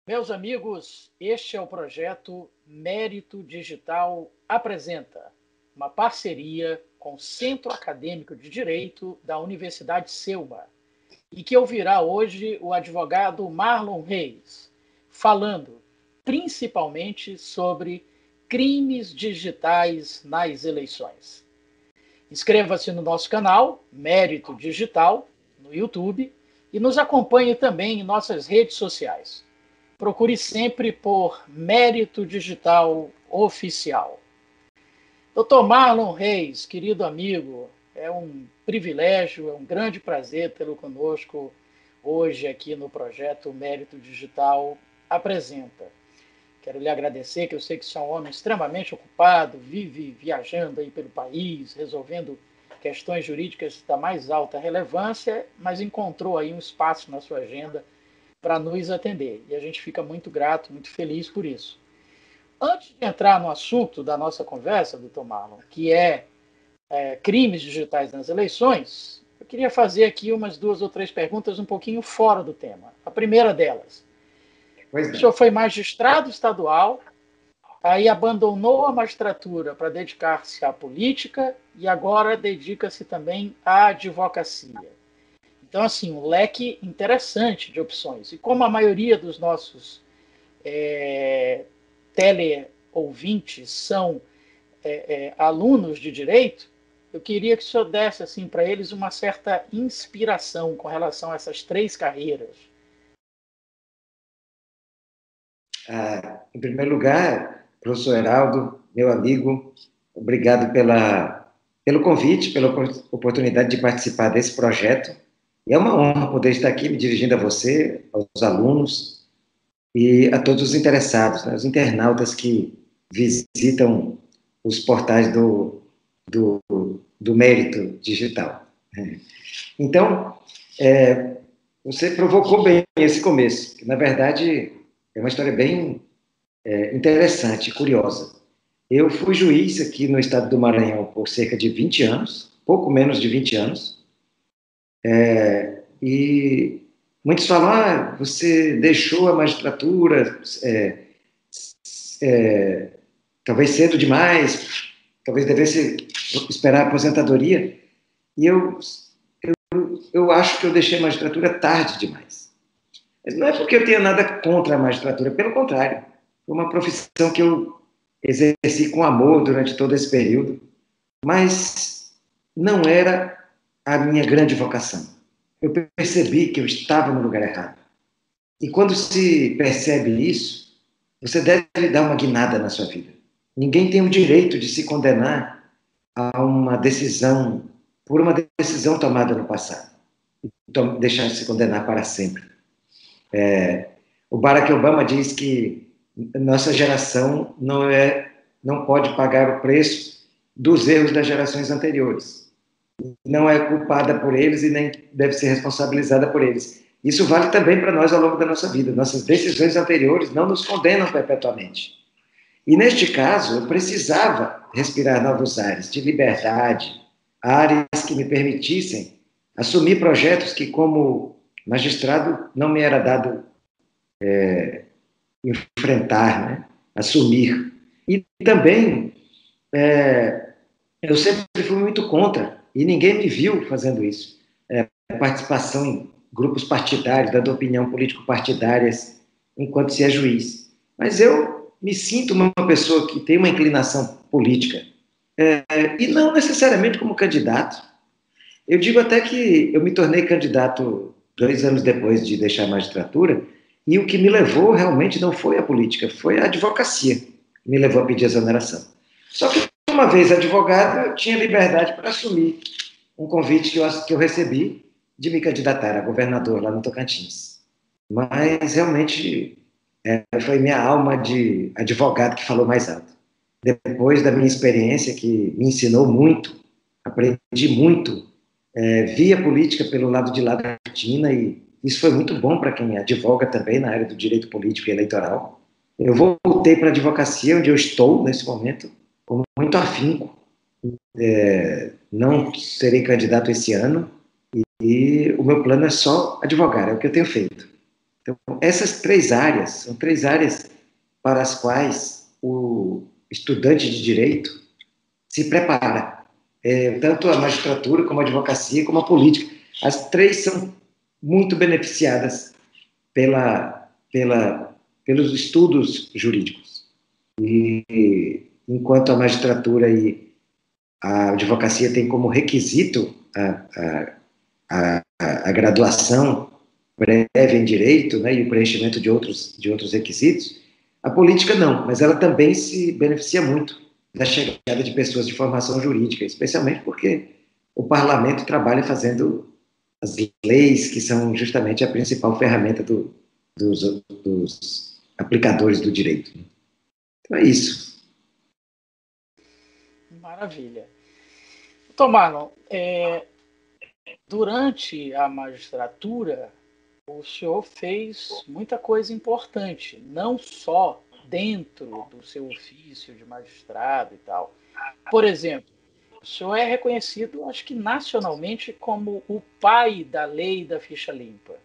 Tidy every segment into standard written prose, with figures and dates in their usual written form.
Meus amigos, este é o projeto Mérito Digital Apresenta, uma parceria com o Centro Acadêmico de Direito da Universidade Selma, e que ouvirá hoje o advogado Marlon Reis, falando principalmente sobre crimes digitais nas eleições. Inscreva-se no nosso canal, Mérito Digital, no YouTube, e nos acompanhe também em nossas redes sociais. Procure sempre por Mérito Digital Oficial. Dr. Marlon Reis, querido amigo, é um privilégio, é um grande prazer tê-lo conosco hoje aqui no projeto Mérito Digital Apresenta. Quero lhe agradecer, que eu sei que você é um homem extremamente ocupado, vive viajando aí pelo país, resolvendo questões jurídicas da mais alta relevância, mas encontrou aí um espaço na sua agenda para nos atender. E a gente fica muito grato, muito feliz por isso. Antes de entrar no assunto da nossa conversa, doutor Marlon, que é crimes digitais nas eleições, eu queria fazer aqui umas 2 ou 3 perguntas um pouquinho fora do tema. A primeira delas, o senhor foi magistrado estadual, aí abandonou a magistratura para dedicar-se à política e agora dedica-se também à advocacia. Então, assim, um leque interessante de opções. E como a maioria dos nossos teleouvintes são alunos de direito, eu queria que o senhor desse assim, para eles uma certa inspiração com relação a essas 3 carreiras. Em primeiro lugar, professor Heraldo, meu amigo, obrigado pelo convite, pela oportunidade de participar desse projeto. É uma honra poder estar aqui me dirigindo a você, aos alunos e a todos os interessados, né, os internautas que visitam os portais do Mérito Digital. Então, você provocou bem esse começo, que na verdade é uma história bem interessante, curiosa. Eu fui juiz aqui no estado do Maranhão por cerca de 20 anos, pouco menos de 20 anos, e muitos falam, você deixou a magistratura talvez cedo demais, talvez devesse esperar a aposentadoria, e eu acho que eu deixei a magistratura tarde demais. Mas não é porque eu tenha nada contra a magistratura, pelo contrário, foi uma profissão que eu exerci com amor durante todo esse período, mas não era a minha grande vocação. Eu percebi que eu estava no lugar errado. E quando se percebe isso, você deve dar uma guinada na sua vida. Ninguém tem o direito de se condenar a uma decisão, por uma decisão tomada no passado. Deixar de se condenar para sempre. O Barack Obama diz que nossa geração não pode pagar o preço dos erros das gerações anteriores. Não é culpada por eles e nem deve ser responsabilizada por eles. Isso vale também para nós ao longo da nossa vida. Nossas decisões anteriores não nos condenam perpetuamente. E neste caso, eu precisava respirar novos ares de liberdade, áreas que me permitissem assumir projetos que, como magistrado, não me era dado enfrentar, né? Assumir. E também eu sempre fui muito contra, e ninguém me viu fazendo isso. Participação em grupos partidários, dando opinião político-partidárias, enquanto se é juiz. Mas eu me sinto uma pessoa que tem uma inclinação política, e não necessariamente como candidato. Eu digo até que eu me tornei candidato 2 anos depois de deixar a magistratura, e o que me levou realmente não foi a política, foi a advocacia que me levou a pedir exoneração. Só que, uma vez advogado, eu tinha liberdade para assumir um convite que eu recebi de me candidatar a governador lá no Tocantins. Mas, realmente, foi minha alma de advogado que falou mais alto. Depois da minha experiência, que me ensinou muito, aprendi muito, vi a política pelo lado de lá da cortina, e isso foi muito bom para quem advoga também na área do direito político e eleitoral. Eu voltei para a advocacia, onde eu estou nesse momento, com muito afinco. Não serei candidato esse ano, e o meu plano é só advogar, é o que eu tenho feito. Então, essas 3 áreas são 3 áreas para as quais o estudante de direito se prepara. Tanto a magistratura, como a advocacia, como a política. As 3 são muito beneficiadas pelos estudos jurídicos. E enquanto a magistratura e a advocacia têm como requisito a graduação prévia em direito, né, e o preenchimento de outros requisitos, a política não, mas ela também se beneficia muito da chegada de pessoas de formação jurídica, especialmente porque o parlamento trabalha fazendo as leis, que são justamente a principal ferramenta dos aplicadores do direito. Então é isso. Maravilha. Marlon, durante a magistratura, o senhor fez muita coisa importante, não só dentro do seu ofício de magistrado e tal. Por exemplo, o senhor é reconhecido, acho que nacionalmente, como o pai da lei da ficha limpa.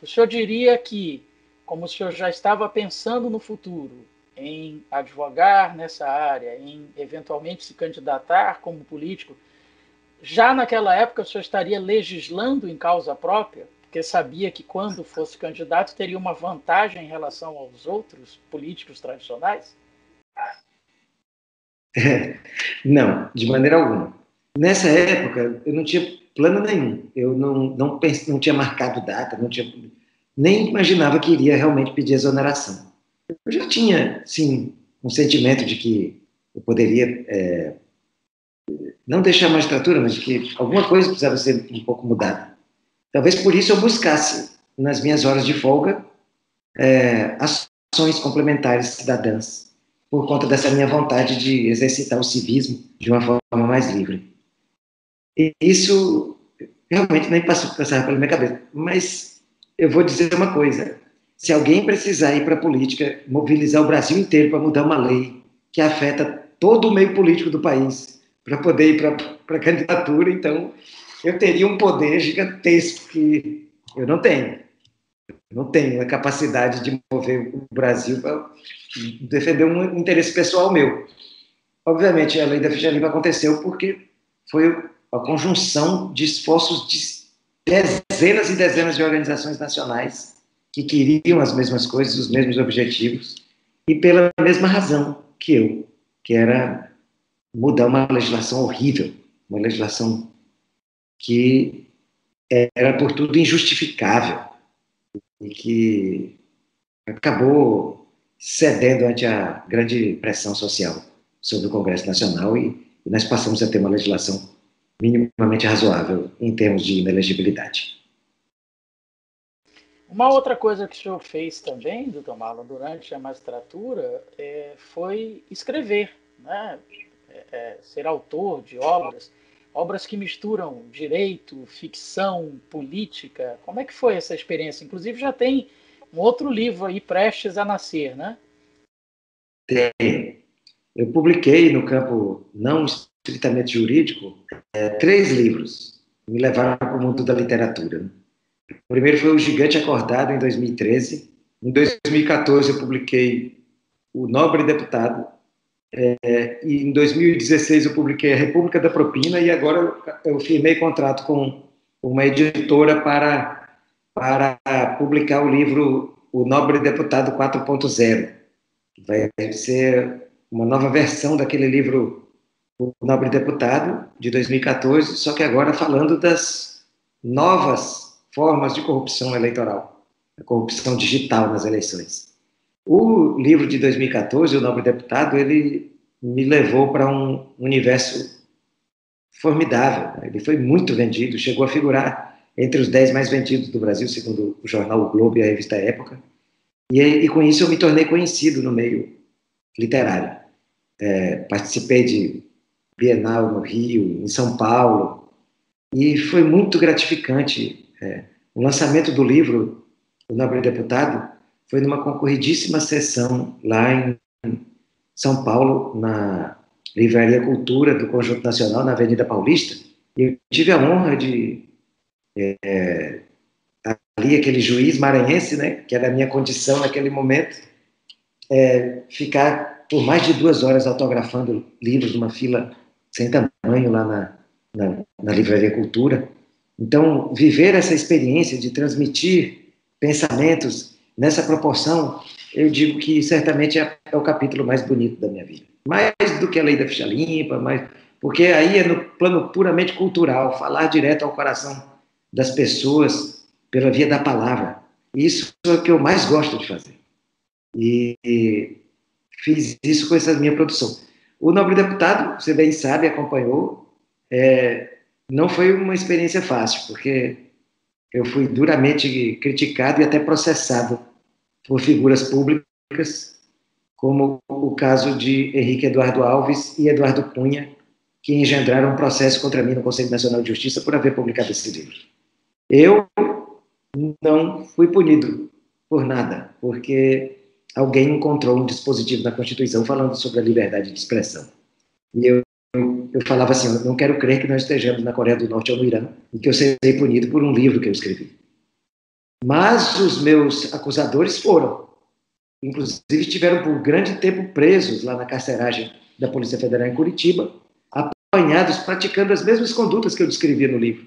O senhor diria que, como o senhor já estava pensando no futuro, em advogar nessa área, em eventualmente se candidatar como político, já naquela época o senhor estaria legislando em causa própria, porque sabia que quando fosse candidato teria uma vantagem em relação aos outros políticos tradicionais? Não, de maneira alguma. Nessa época, eu não tinha plano nenhum. Eu não tinha marcado data, nem imaginava que iria realmente pedir exoneração. Eu já tinha, sim, um sentimento de que eu poderia não deixar a magistratura, mas de que alguma coisa precisava ser um pouco mudada. Talvez por isso eu buscasse, nas minhas horas de folga, ações complementares cidadãs, por conta dessa minha vontade de exercitar o civismo de uma forma mais livre. E isso realmente nem passava pela minha cabeça. Mas eu vou dizer uma coisa: se alguém precisar ir para a política, mobilizar o Brasil inteiro para mudar uma lei que afeta todo o meio político do país, para poder ir para a candidatura, então eu teria um poder gigantesco que eu não tenho. Não tenho a capacidade de mover o Brasil para defender um interesse pessoal meu. Obviamente, a lei da ficha limpa aconteceu porque foi a conjunção de esforços de dezenas e dezenas de organizações nacionais que queriam as mesmas coisas, os mesmos objetivos, e pela mesma razão que eu, que era mudar uma legislação horrível, uma legislação que era, por tudo, injustificável e que acabou cedendo ante a grande pressão social sobre o Congresso Nacional e nós passamos a ter uma legislação minimamente razoável em termos de inelegibilidade. Uma outra coisa que o senhor fez também, doutor Marlon, durante a magistratura, foi escrever, né? Ser autor de obras que misturam direito, ficção, política. Como é que foi essa experiência? Inclusive já tem um outro livro aí prestes a nascer, né? Tem. Eu publiquei no campo não estritamente jurídico 3 livros que me levaram para o mundo da literatura. O primeiro foi O Gigante Acordado, em 2013. Em 2014 eu publiquei O Nobre Deputado. E em 2016 eu publiquei A República da Propina e agora eu firmei contrato com uma editora para publicar o livro O Nobre Deputado 4.0. Vai ser uma nova versão daquele livro O Nobre Deputado, de 2014, só que agora falando das novas formas de corrupção eleitoral, a corrupção digital nas eleições. O livro de 2014, O Nobre Deputado, ele me levou para um universo formidável. Ele foi muito vendido, chegou a figurar entre os 10 mais vendidos do Brasil, segundo o jornal O Globo e a revista Época. E com isso eu me tornei conhecido no meio literário. Participei de Bienal no Rio, em São Paulo, e foi muito gratificante. O lançamento do livro, O Nobre Deputado, foi numa concorridíssima sessão lá em São Paulo, na Livraria Cultura do Conjunto Nacional, na Avenida Paulista, e eu tive a honra de ali, aquele juiz maranhense, né, que era a minha condição naquele momento, ficar por mais de 2 horas autografando livros numa fila sem tamanho lá na Livraria Cultura. Então, viver essa experiência de transmitir pensamentos nessa proporção, eu digo que certamente é o capítulo mais bonito da minha vida. Mais do que a Lei da Ficha Limpa, porque aí é no plano puramente cultural, falar direto ao coração das pessoas pela via da palavra. Isso é o que eu mais gosto de fazer. E fiz isso com essa minha produção. O Nobre Deputado, você bem sabe, acompanhou, não foi uma experiência fácil, porque eu fui duramente criticado e até processado por figuras públicas, como o caso de Henrique Eduardo Alves e Eduardo Cunha, que engendraram um processo contra mim no Conselho Nacional de Justiça por haver publicado esse livro. Eu não fui punido por nada, porque alguém encontrou um dispositivo na Constituição falando sobre a liberdade de expressão. E eu falava assim, eu não quero crer que nós estejamos na Coreia do Norte ou no Irã, e que eu serei punido por um livro que eu escrevi. Mas os meus acusadores foram. Inclusive, estiveram por grande tempo presos lá na carceragem da Polícia Federal em Curitiba, apanhados, praticando as mesmas condutas que eu descrevi no livro.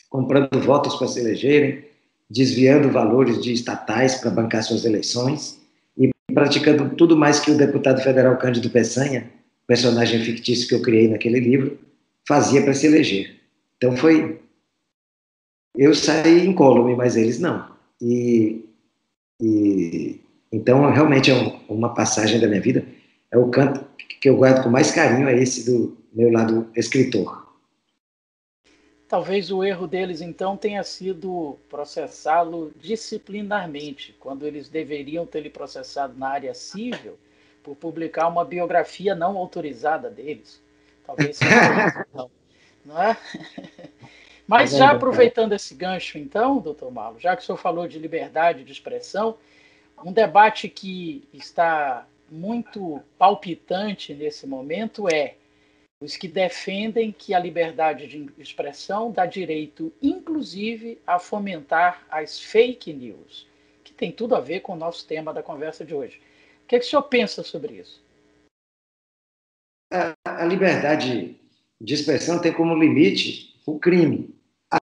Comprando votos para se elegerem, desviando valores de estatais para bancar suas eleições e praticando tudo mais que o deputado federal Cândido Peçanha, personagem fictício que eu criei naquele livro, fazia para se eleger. Então eu saí incólume, mas eles não. Então, realmente é uma passagem da minha vida. É o canto que eu guardo com mais carinho, é esse do meu lado escritor. Talvez o erro deles, então, tenha sido processá-lo disciplinarmente, quando eles deveriam ter lhe processado na área civil por publicar uma biografia não autorizada deles. Talvez seja isso, não é? Mas já aproveitando esse gancho, então, doutor Marlon, já que o senhor falou de liberdade de expressão, um debate que está muito palpitante nesse momento é os que defendem que a liberdade de expressão dá direito, inclusive, a fomentar as fake news, que tem tudo a ver com o nosso tema da conversa de hoje. O que o senhor pensa sobre isso? A liberdade de expressão tem como limite o crime.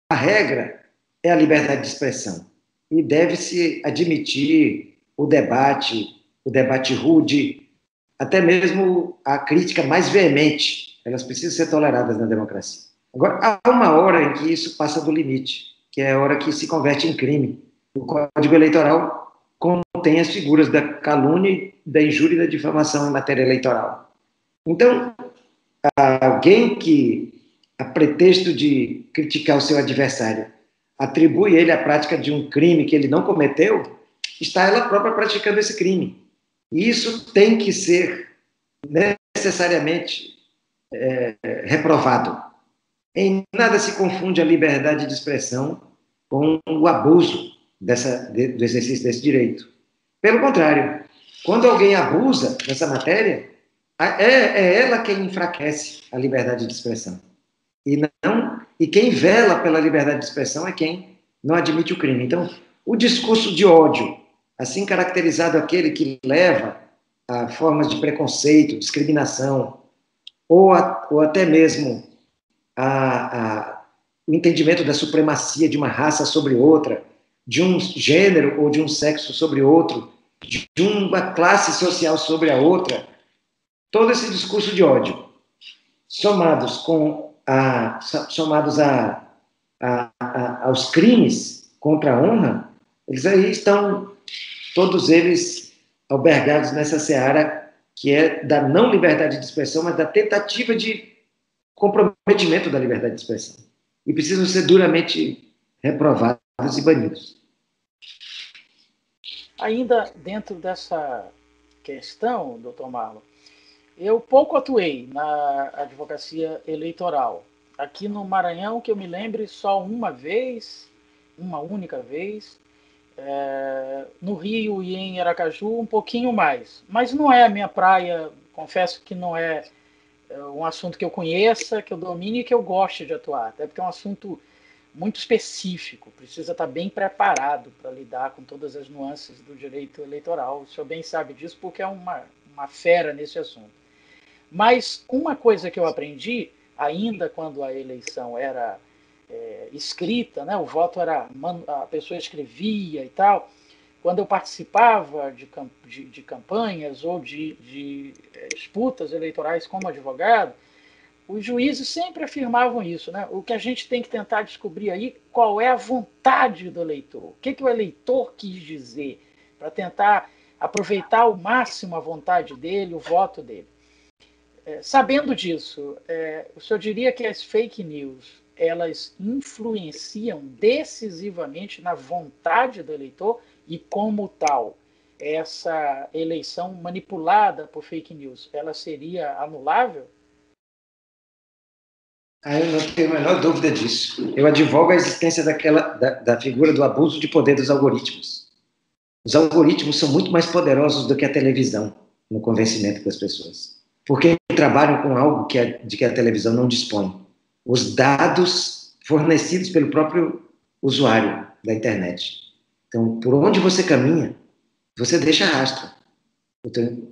A regra é a liberdade de expressão. E deve-se admitir o debate rude, até mesmo a crítica mais veemente. Elas precisam ser toleradas na democracia. Agora, há uma hora em que isso passa do limite, que é a hora que se converte em crime. O Código Eleitoral contém as figuras da calúnia, da injúria e da difamação em matéria eleitoral. Então, alguém que, a pretexto de criticar o seu adversário, atribui ele a prática de um crime que ele não cometeu, está ela própria praticando esse crime. E isso tem que ser necessariamente reprovado. Em nada se confunde a liberdade de expressão com o abuso do exercício desse direito. Pelo contrário, quando alguém abusa dessa matéria, é ela quem enfraquece a liberdade de expressão. E quem vela pela liberdade de expressão é quem não admite o crime. Então, o discurso de ódio, assim caracterizado aquele que leva a formas de preconceito, discriminação, ou até mesmo o entendimento da supremacia de uma raça sobre outra, de um gênero ou de um sexo sobre outro, de uma classe social sobre a outra, todo esse discurso de ódio, somados aos crimes contra a honra, eles aí estão, todos eles, albergados nessa seara que é da não liberdade de expressão, mas da tentativa de comprometimento da liberdade de expressão. E precisam ser duramente reprovados e banidos. Ainda dentro dessa questão, doutor Marlon, eu pouco atuei na advocacia eleitoral. Aqui no Maranhão, que eu me lembre, só uma única vez. No Rio e em Aracaju, um pouquinho mais. Mas não é a minha praia, confesso que não é um assunto que eu conheça, que eu domine e que eu goste de atuar. Até porque é um assunto muito específico, precisa estar bem preparado para lidar com todas as nuances do direito eleitoral. O senhor bem sabe disso porque é uma fera nesse assunto. Mas uma coisa que eu aprendi, ainda quando a eleição era escrita, né, o voto era, a pessoa escrevia e tal, quando eu participava de campanhas ou de disputas eleitorais como advogado, os juízes sempre afirmavam isso, né? O que a gente tem que tentar descobrir aí qual é a vontade do eleitor, o que o eleitor quis dizer, para tentar aproveitar ao máximo a vontade dele, o voto dele. Sabendo disso, o senhor diria que as fake news elas influenciam decisivamente na vontade do eleitor e, como tal, essa eleição manipulada por fake news, ela seria anulável? Eu não tenho a menor dúvida disso. Eu advogo a existência da figura do abuso de poder dos algoritmos. Os algoritmos são muito mais poderosos do que a televisão no convencimento das pessoas, porque trabalham com algo de que a televisão não dispõe. Os dados fornecidos pelo próprio usuário da internet. Então, por onde você caminha, você deixa rastro.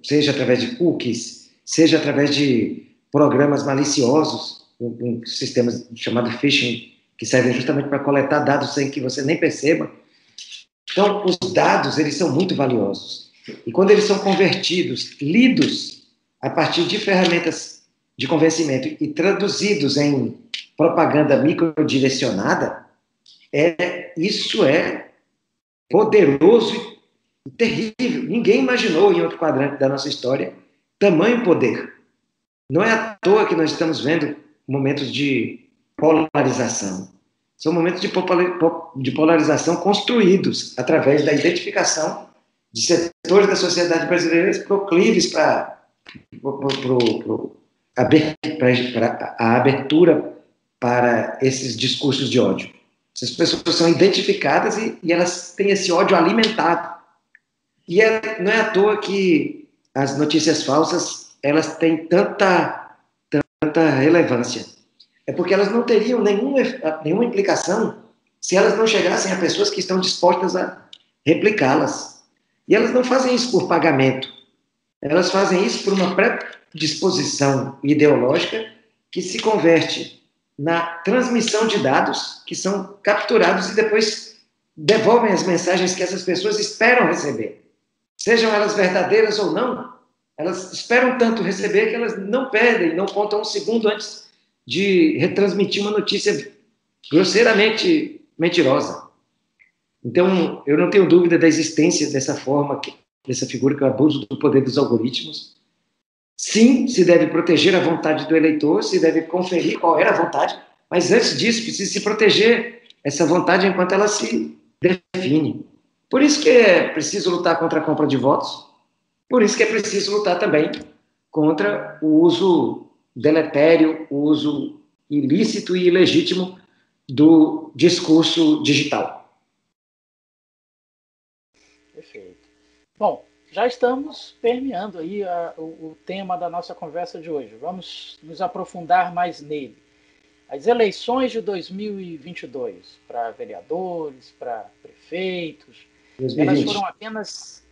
Seja através de cookies, seja através de programas maliciosos, um sistema chamado phishing, que servem justamente para coletar dados sem que você nem perceba. Então, os dados, eles são muito valiosos. E quando eles são convertidos, lidos a partir de ferramentas de convencimento e traduzidos em propaganda microdirecionada, isso é poderoso e terrível. Ninguém imaginou em outro quadrante da nossa história tamanho poder. Não é à toa que nós estamos vendo momentos de polarização. São momentos de polarização construídos através da identificação de setores da sociedade brasileira proclives para a abertura para esses discursos de ódio. Essas pessoas são identificadas e elas têm esse ódio alimentado. E não é à toa que as notícias falsas elas têm tanta relevância. É porque elas não teriam nenhuma implicação se elas não chegassem a pessoas que estão dispostas a replicá-las. E elas não fazem isso por pagamento. Elas fazem isso por uma predisposição ideológica que se converte na transmissão de dados que são capturados e depois devolvem as mensagens que essas pessoas esperam receber. Sejam elas verdadeiras ou não, elas esperam tanto receber que elas não perdem, não contam um segundo antes de retransmitir uma notícia grosseiramente mentirosa. Então, eu não tenho dúvida da existência dessa forma, dessa figura que é o abuso do poder dos algoritmos. Sim, se deve proteger a vontade do eleitor, se deve conferir qual era a vontade, mas antes disso, precisa se proteger essa vontade enquanto ela se define. Por isso que é preciso lutar contra a compra de votos, por isso que é preciso lutar também contra o uso deletério, o uso ilícito e ilegítimo do discurso digital. Perfeito. Bom, já estamos permeando aí o tema da nossa conversa de hoje. Vamos nos aprofundar mais nele. As eleições de 2022 para vereadores, para prefeitos, 2020. elas foram apenas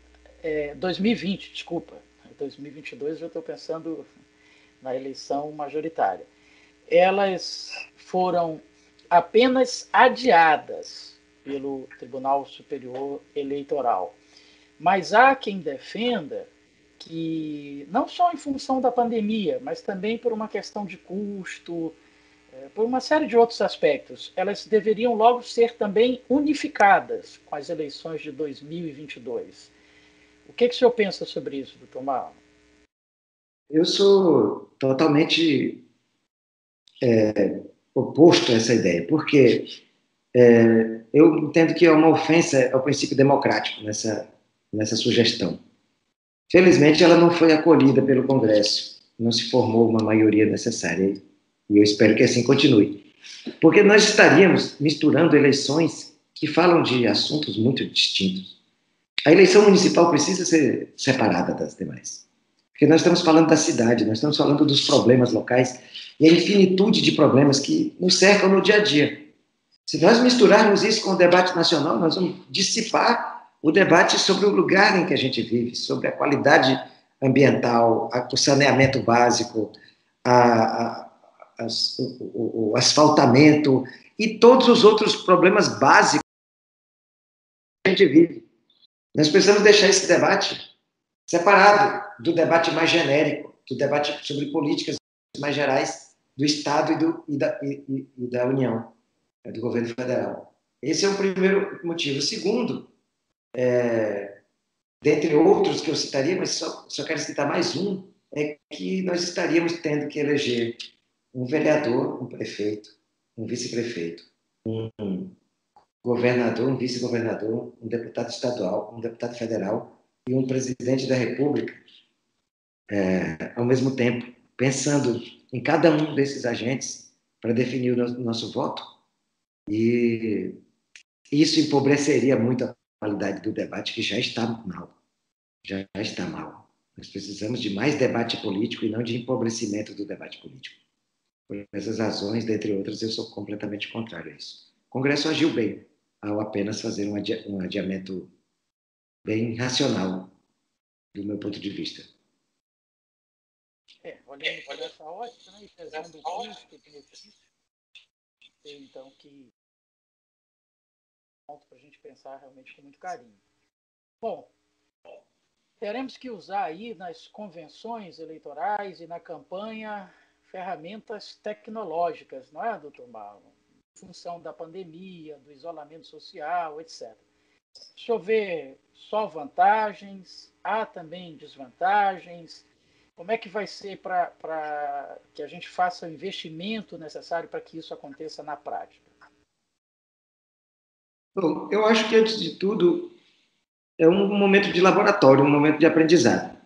2020, desculpa. 2022 eu estou pensando na eleição majoritária. Elas foram apenas adiadas pelo Tribunal Superior Eleitoral. Mas há quem defenda que, não só em função da pandemia, mas também por uma questão de custo, por uma série de outros aspectos, elas deveriam logo ser também unificadas com as eleições de 2022. O que o senhor pensa sobre isso, doutor Marlon? Eu sou totalmente oposto a essa ideia, porque eu entendo que é uma ofensa ao princípio democrático nessa sugestão. Felizmente, ela não foi acolhida pelo Congresso, não se formou uma maioria necessária, e eu espero que assim continue. Porque nós estaríamos misturando eleições que falam de assuntos muito distintos. A eleição municipal precisa ser separada das demais. Porque nós estamos falando da cidade, nós estamos falando dos problemas locais e a infinitude de problemas que nos cercam no dia a dia. Se nós misturarmos isso com o debate nacional, nós vamos dissipar o debate sobre o lugar em que a gente vive, sobre a qualidade ambiental, o saneamento básico, a, o asfaltamento e todos os outros problemas básicos que a gente vive. Nós precisamos deixar esse debate separado do debate mais genérico, do debate sobre políticas mais gerais do Estado e da União, do governo federal. Esse é o primeiro motivo. O segundo, dentre outros que eu citaria, mas só quero citar mais um, é que nós estaríamos tendo que eleger um vereador, um prefeito, um vice-prefeito, um governador, um vice-governador, um deputado estadual, um deputado federal e um presidente da República, ao mesmo tempo, pensando em cada um desses agentes para definir o nosso voto. E isso empobreceria muito a qualidade do debate, que já está mal. Já está mal. Nós precisamos de mais debate político e não de empobrecimento do debate político. Por essas razões, dentre outras, eu sou completamente contrário a isso. O Congresso agiu bem ao apenas fazer um adiamento bem racional, do meu ponto de vista. Olhando por essa ótica, né, e pesando o custo-benefício, então que ponto para a gente pensar realmente com muito carinho. Bom, teremos que usar aí nas convenções eleitorais e na campanha ferramentas tecnológicas, não é, doutor Marlon? Em função da pandemia, do isolamento social, etc. Deixa eu ver só vantagens, há também desvantagens. Como é que vai ser para que a gente faça o investimento necessário para que isso aconteça na prática? Bom, eu acho que, antes de tudo, é um momento de laboratório, um momento de aprendizado.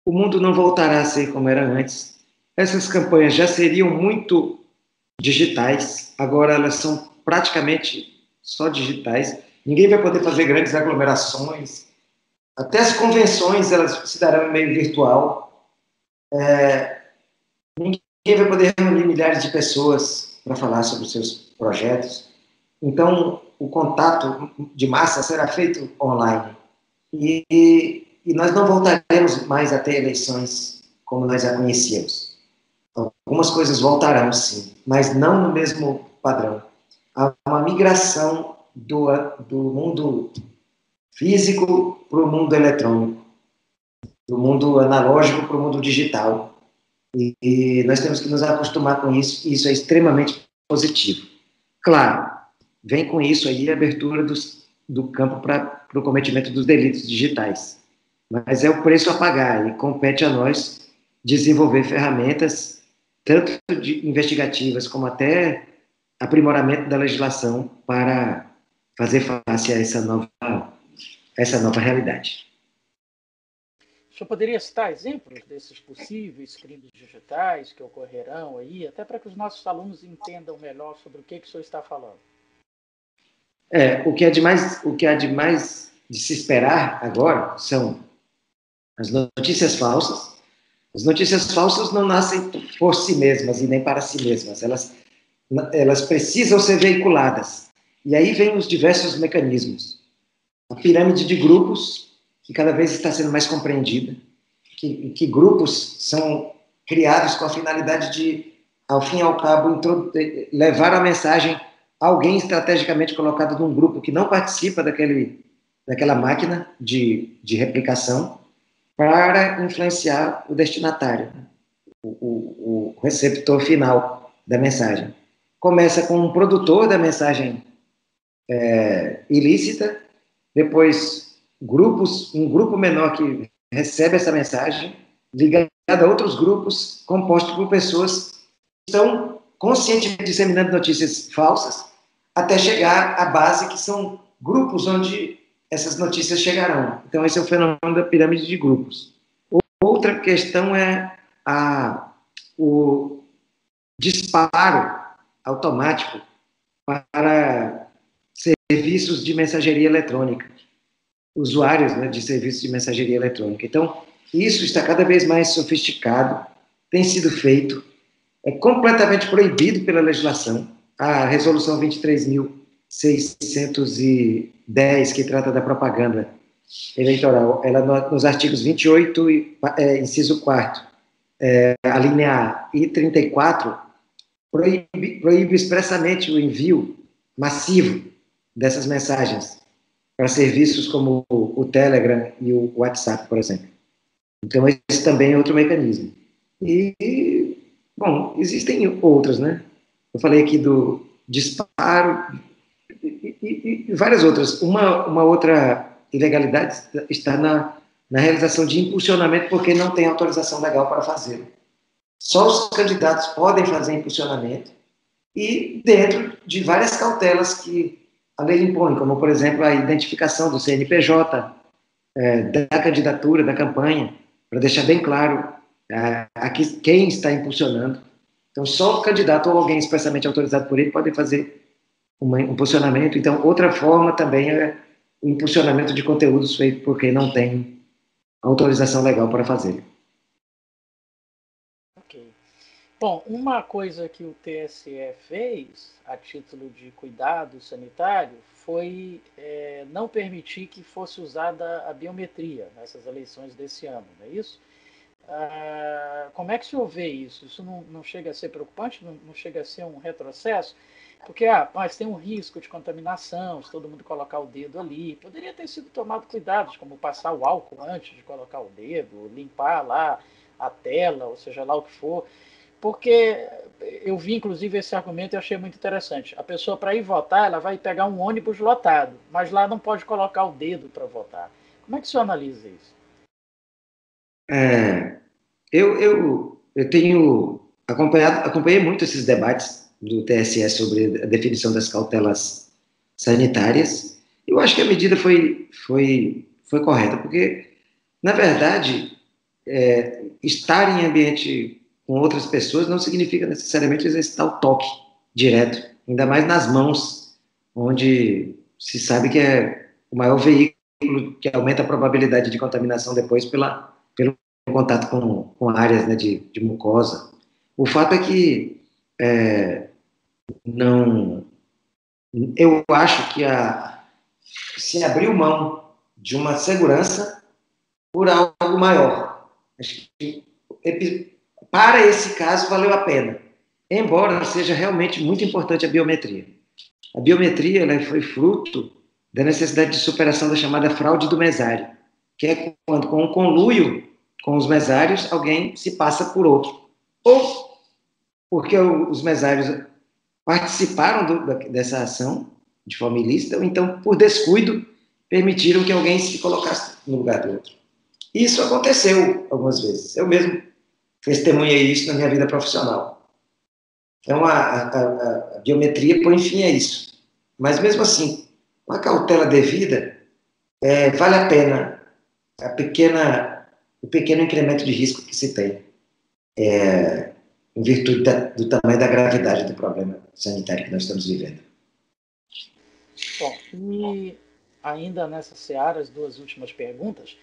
O mundo não voltará a ser como era antes. Essas campanhas já seriam muito digitais, agora elas são praticamente só digitais. Ninguém vai poder fazer grandes aglomerações. Até as convenções elas se darão em meio virtual. Ninguém vai poder reunir milhares de pessoas para falar sobre os seus projetos. Então, o contato de massa será feito online. E nós não voltaremos mais a ter eleições como nós a conhecíamos. Algumas coisas voltarão, sim, mas não no mesmo padrão. Há uma migração do mundo físico para o mundo eletrônico, do mundo analógico para o mundo digital. E nós temos que nos acostumar com isso, e isso é extremamente positivo. Claro, vem com isso aí a abertura do campo para o cometimento dos delitos digitais. Mas é o preço a pagar, e compete a nós desenvolver ferramentas, tanto investigativas como até aprimoramento da legislação, para fazer face a essa nova realidade. O senhor poderia citar exemplos desses possíveis crimes digitais que ocorrerão aí, até para que os nossos alunos entendam melhor sobre o que o senhor está falando? O que há de mais de se esperar agora são as notícias falsas. As notícias falsas não nascem por si mesmas e nem para si mesmas. Elas precisam ser veiculadas. E aí vem os diversos mecanismos. A pirâmide de grupos, que cada vez está sendo mais compreendida, que grupos são criados com a finalidade de, ao fim e ao cabo, levar a mensagem a alguém estrategicamente colocado num grupo que não participa daquela máquina de replicação, para influenciar o destinatário, o receptor final da mensagem. Começa com um produtor da mensagem ilícita, depois um grupo menor que recebe essa mensagem, ligado a outros grupos compostos por pessoas que estão conscientemente disseminando notícias falsas, até chegar à base, que são grupos onde essas notícias chegarão. Então, esse é o fenômeno da pirâmide de grupos. Outra questão é o disparo automático para serviços de mensageria eletrônica, usuários, né, de serviços de mensageria eletrônica. Então, isso está cada vez mais sofisticado, tem sido feito, é completamente proibido pela legislação, a resolução 23.610, que trata da propaganda eleitoral, ela nos artigos 28, inciso 4º, a linha A e 34, proíbe expressamente o envio massivo dessas mensagens para serviços como o Telegram e o WhatsApp, por exemplo. Então, esse também é outro mecanismo. E, bom, existem outras, né? Eu falei aqui do disparo e várias outras. Uma outra ilegalidade está na realização de impulsionamento, porque não tem autorização legal para fazê-lo. Só os candidatos podem fazer impulsionamento e dentro de várias cautelas que a lei impõe, como, por exemplo, a identificação do CNPJ, da candidatura, da campanha, para deixar bem claro quem está impulsionando. Então, só o candidato ou alguém expressamente autorizado por ele pode fazer um impulsionamento. Então, outra forma também é o impulsionamento de conteúdos feito por quem não tem autorização legal para fazer. Ok. Bom, uma coisa que o TSE fez, a título de cuidado sanitário, foi não permitir que fosse usada a biometria nessas eleições desse ano, não é isso? Como é que o senhor vê isso? Isso não chega a ser preocupante? Não chega a ser um retrocesso? Porque mas tem um risco de contaminação, se todo mundo colocar o dedo ali. Poderia ter sido tomado cuidados, como passar o álcool antes de colocar o dedo, limpar lá a tela, ou seja lá o que for. Porque eu vi, inclusive, esse argumento e achei muito interessante. A pessoa, para ir votar, ela vai pegar um ônibus lotado, mas lá não pode colocar o dedo para votar. Como é que o senhor analisa isso? Eu tenho acompanhei muito esses debates do TSE sobre a definição das cautelas sanitárias. Eu acho que a medida foi correta, porque, na verdade, estar em ambiente com outras pessoas não significa necessariamente exercitar o toque direto, ainda mais nas mãos, onde se sabe que é o maior veículo que aumenta a probabilidade de contaminação depois pelo contato com áreas, né, de mucosa. O fato é que não, eu acho que se abriu mão de uma segurança por algo maior. Acho que para esse caso valeu a pena, embora seja realmente muito importante a biometria. A biometria ela foi fruto da necessidade de superação da chamada fraude do mesário, que é quando, com um conluio com os mesários, alguém se passa por outro. Ou porque os mesários participaram dessa ação de forma ilícita, ou então, por descuido, permitiram que alguém se colocasse no lugar do outro. Isso aconteceu algumas vezes. Eu mesmo testemunhei isso na minha vida profissional. Então, a biometria põe fim a isso. Mas, mesmo assim, com a cautela devida, vale a pena o pequeno incremento de risco que se tem, em virtude do tamanho da gravidade do problema sanitário que nós estamos vivendo. Bom, e ainda nessa seara, as duas últimas perguntas.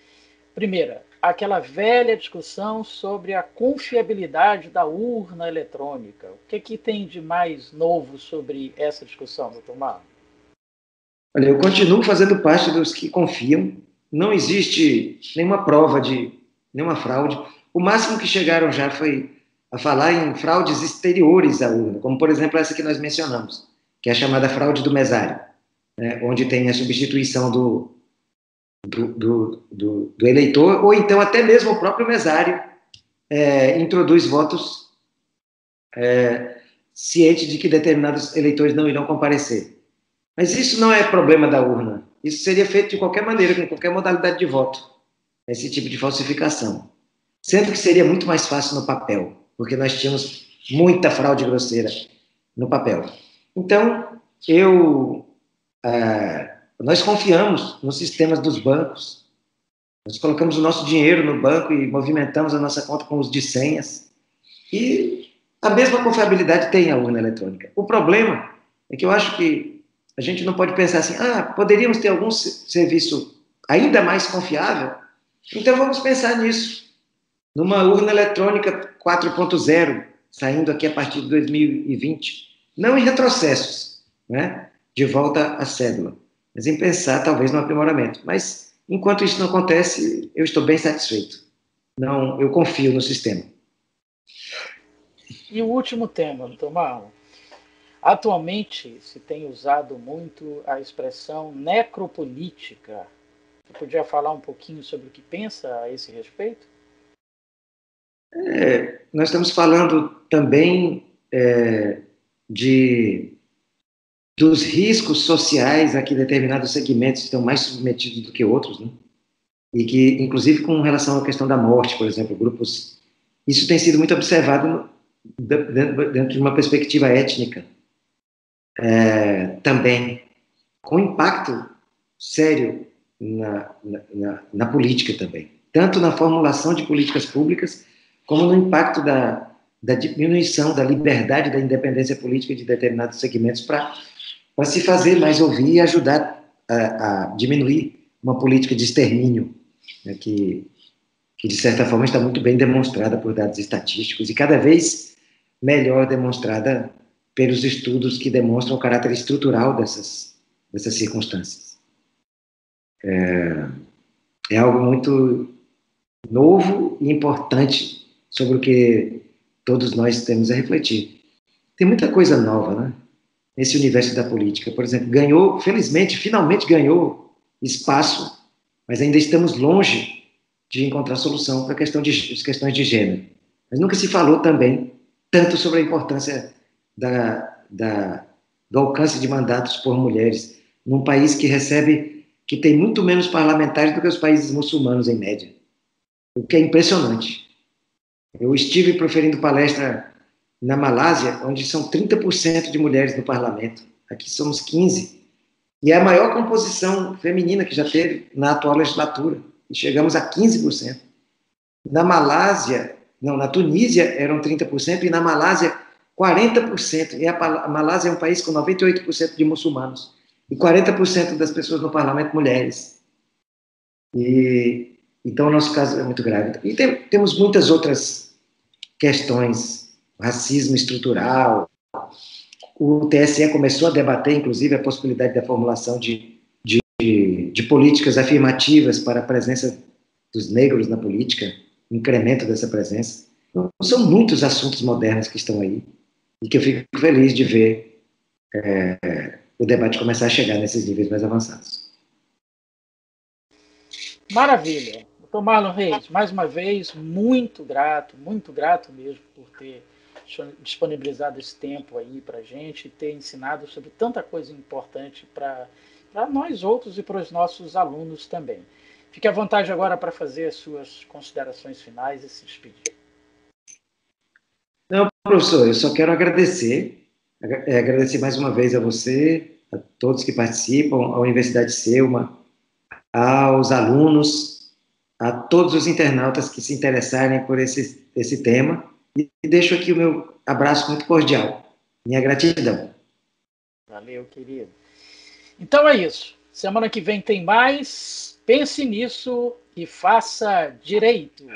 Primeira, aquela velha discussão sobre a confiabilidade da urna eletrônica. O que tem de mais novo sobre essa discussão, doutor Marlon? Olha, eu continuo fazendo parte dos que confiam. Não existe nenhuma prova de nenhuma fraude. O máximo que chegaram já foi a falar em fraudes exteriores à urna, como, por exemplo, essa que nós mencionamos, que é a chamada fraude do mesário, né, onde tem a substituição do eleitor, ou então até mesmo o próprio mesário introduz votos ciente de que determinados eleitores não irão comparecer. Mas isso não é problema da urna. Isso seria feito de qualquer maneira, com qualquer modalidade de voto, esse tipo de falsificação. Sendo que seria muito mais fácil no papel, porque nós tínhamos muita fraude grosseira no papel. Então, nós confiamos nos sistemas dos bancos. Nós colocamos o nosso dinheiro no banco e movimentamos a nossa conta com os de senhas. E a mesma confiabilidade tem a urna eletrônica. O problema é que eu acho que a gente não pode pensar assim, poderíamos ter algum serviço ainda mais confiável? Então vamos pensar nisso. Numa urna eletrônica 4.0, saindo aqui a partir de 2020. não em retrocessos, né, de volta à cédula, mas em pensar talvez no aprimoramento. Mas enquanto isso não acontece, eu estou bem satisfeito. Não, eu confio no sistema. E o último tema, doutor Marlon. Atualmente se tem usado muito a expressão necropolítica. Você podia falar um pouquinho sobre o que pensa a esse respeito? Nós estamos falando também de dos riscos sociais a que determinados segmentos estão mais submetidos do que outros, né? E que, inclusive, com relação à questão da morte, por exemplo, grupos. Isso tem sido muito observado dentro de uma perspectiva étnica também, com impacto sério na política também. Tanto na formulação de políticas públicas, como no impacto da diminuição da liberdade da independência política de determinados segmentos para se fazer mais ouvir e ajudar a diminuir uma política de extermínio, né, que, de certa forma, está muito bem demonstrada por dados estatísticos e cada vez melhor demonstrada pelos estudos que demonstram o caráter estrutural dessas circunstâncias. É algo muito novo e importante sobre o que todos nós temos a refletir. Tem muita coisa nova, né? Nesse universo da política. Por exemplo, ganhou, felizmente, finalmente ganhou espaço, mas ainda estamos longe de encontrar solução para as questões de gênero. Mas nunca se falou também tanto sobre a importância do alcance de mandatos por mulheres num país que tem muito menos parlamentares do que os países muçulmanos, em média. O que é impressionante. Eu estive proferindo palestra na Malásia, onde são 30% de mulheres no parlamento. Aqui somos 15%. E é a maior composição feminina que já teve na atual legislatura. E chegamos a 15%. Na Malásia, não, na Tunísia eram 30% e na Malásia 40%. E a Malásia é um país com 98% de muçulmanos. E 40% das pessoas no parlamento mulheres. Então, o nosso caso é muito grave. E temos muitas outras questões, racismo estrutural. O TSE começou a debater, inclusive, a possibilidade da formulação de políticas afirmativas para a presença dos negros na política, incremento dessa presença. Então, são muitos assuntos modernos que estão aí e que eu fico feliz de ver o debate começar a chegar nesses níveis mais avançados. Maravilha. Doutor Marlon Reis, mais uma vez, muito grato mesmo por ter disponibilizado esse tempo aí para a gente e ter ensinado sobre tanta coisa importante para nós outros e para os nossos alunos também. Fique à vontade agora para fazer as suas considerações finais e se despedir. Não, professor, eu só quero agradecer mais uma vez a você, a todos que participam, à Universidade Selma, aos alunos, a todos os internautas que se interessarem por esse tema. E deixo aqui o meu abraço muito cordial. Minha gratidão. Valeu, querido. Então é isso. Semana que vem tem mais. Pense nisso e faça direito.